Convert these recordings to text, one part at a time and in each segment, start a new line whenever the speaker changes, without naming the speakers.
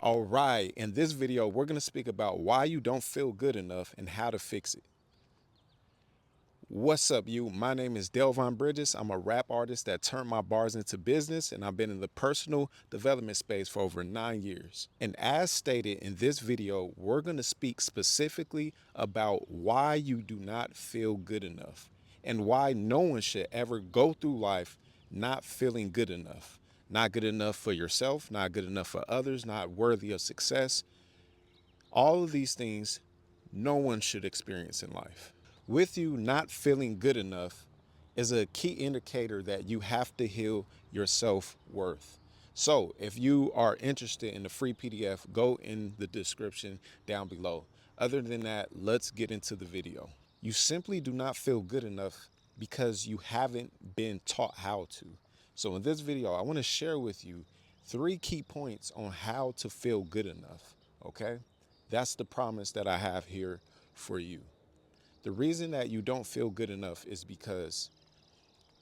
All right, in this video, we're going to speak about why you don't feel good enough and how to fix it. What's up, you? My name is Delvon Bridges. I'm a rap artist that turned my bars into business, and I've been in the personal development space for over 9 years. And as stated in this video, we're going to speak specifically about why you do not feel good enough and why no one should ever go through life not feeling good enough. Not good enough for yourself, not good enough for others, not worthy of success. All of these things no one should experience in life. With you not feeling good enough is a key indicator that you have to heal your self-worth. So if you are interested in the free PDF, go in the description down below. Other than that, let's get into the video. You simply do not feel good enough because you haven't been taught how to. So in this video, I want to share with you 3 key points on how to feel good enough, okay? That's the promise that I have here for you. The reason that you don't feel good enough is because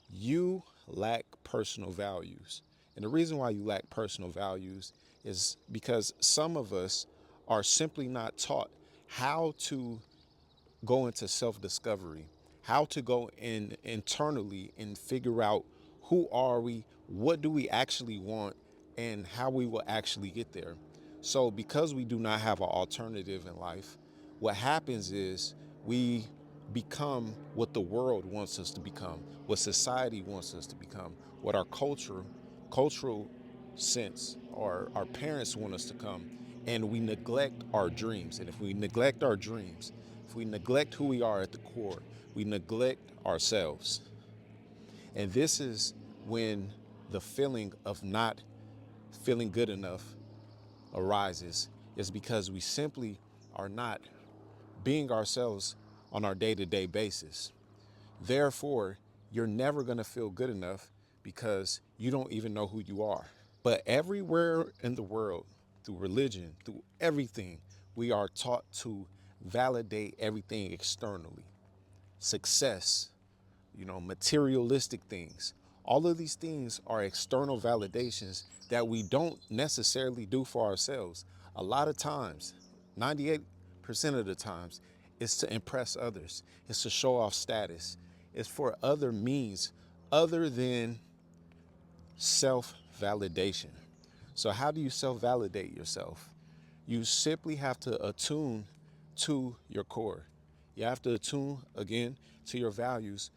you lack personal values. And the reason why you lack personal values is because some of us are simply not taught how to go into self-discovery, how to go in internally and figure out who are we, what do we actually want, and how we will actually get there. So because we do not have an alternative in life, what happens is we become what the world wants us to become, what society wants us to become, what our cultural sense or our parents want us to come, and we neglect our dreams. And if we neglect our dreams, if we neglect who we are at the core, we neglect ourselves. And this is when the feeling of not feeling good enough arises, is because we simply are not being ourselves on our day-to-day basis. Therefore, you're never going to feel good enough because you don't even know who you are. But everywhere in the world, through religion, through everything, we are taught to validate everything externally. Success, materialistic things. All of these things are external validations that we don't necessarily do for ourselves. A lot of times, 98% of the times, it's to impress others. It's to show off status. It's for other means other than self-validation. So how do you self-validate yourself? You simply have to attune to your core. You have to attune again to your values,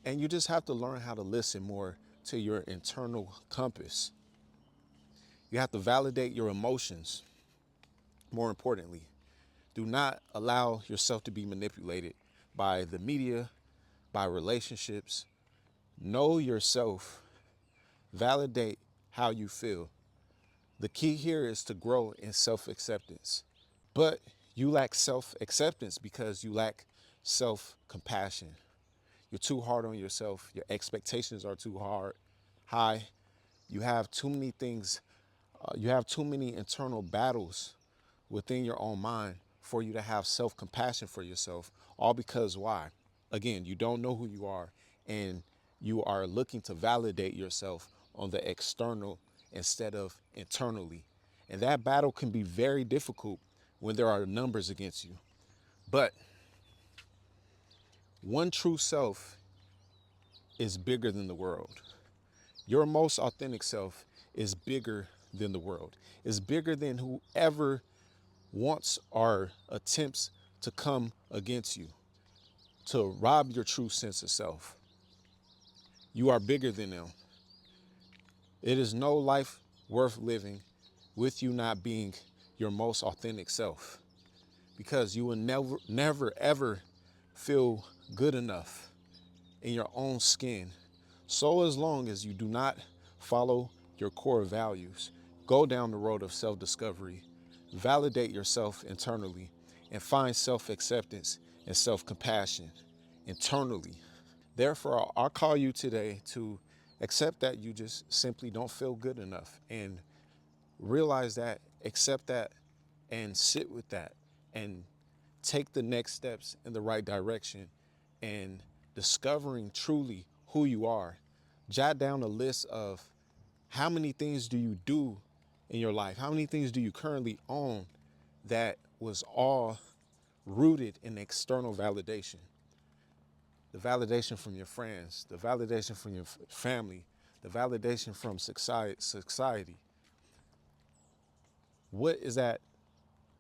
and you just have to learn how to listen more to your internal compass. You have to validate your emotions. More importantly, do not allow yourself to be manipulated by the media, by relationships. Know yourself. Validate how you feel. The key here is to grow in self-acceptance. But you lack self-acceptance because you lack self-compassion. You're too hard on yourself. Your expectations are too high. You have too many things. You have too many internal battles within your own mind for you to have self-compassion for yourself. All because why? Again, you don't know who you are, and you are looking to validate yourself on the external instead of internally. And that battle can be very difficult when there are numbers against you. But one true self is bigger than the world. Your most authentic self is bigger than the world. Is bigger than whoever wants or attempts to come against you, to rob your true sense of self. You are bigger than them. It is no life worth living with you not being your most authentic self, because you will never, ever feel good enough in your own skin. So as long as you do not follow your core values, go down the road of self-discovery, validate yourself internally, and find self-acceptance and self-compassion internally. Therefore, I'll call you today to accept that you just simply don't feel good enough, and realize that, accept that, and sit with that, and take the next steps in the right direction and discovering truly who you are. Jot down a list of how many things do you do in your life? How many things do you currently own that was all rooted in external validation? The validation from your friends, the validation from your family, the validation from society. What is that?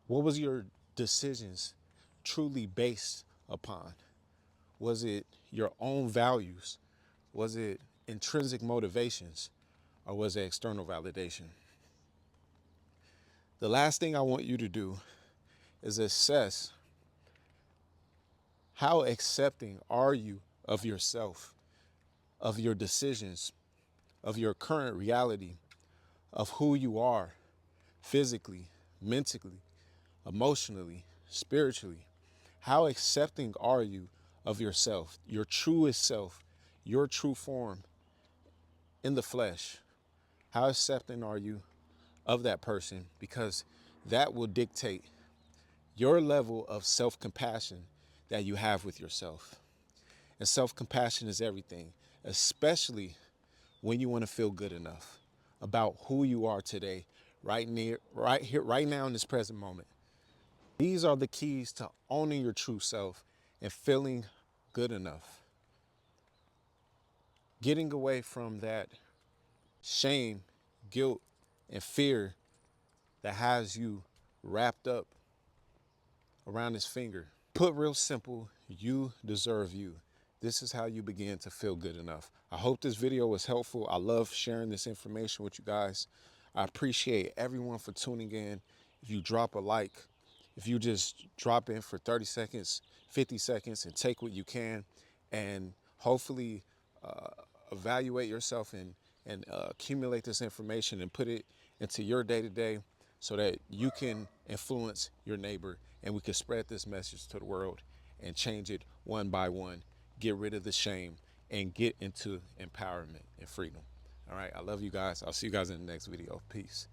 What was your decisions truly based upon? Was it your own values? Was it intrinsic motivations? Or was it external validation? The last thing I want you to do is assess how accepting are you of yourself, of your decisions, of your current reality, of who you are physically, mentally, emotionally, spiritually. How accepting are you of yourself, your truest self, your true form in the flesh? How accepting are you of that person? Because that will dictate your level of self-compassion that you have with yourself. And self-compassion is everything, especially when you want to feel good enough about who you are today, right here, right now in this present moment. These are the keys to owning your true self and feeling good enough. Getting away from that shame, guilt, and fear that has you wrapped up around his finger. Put real simple, you deserve you. This is how you begin to feel good enough. I hope this video was helpful. I love sharing this information with you guys. I appreciate everyone for tuning in. If you drop a like, if you just drop in for 30 seconds, 50 seconds and take what you can and hopefully evaluate yourself and accumulate this information and put it into your day-to-day so that you can influence your neighbor and we can spread this message to the world and change it one by one, get rid of the shame and get into empowerment and freedom. All right, I love you guys. I'll see you guys in the next video. Peace.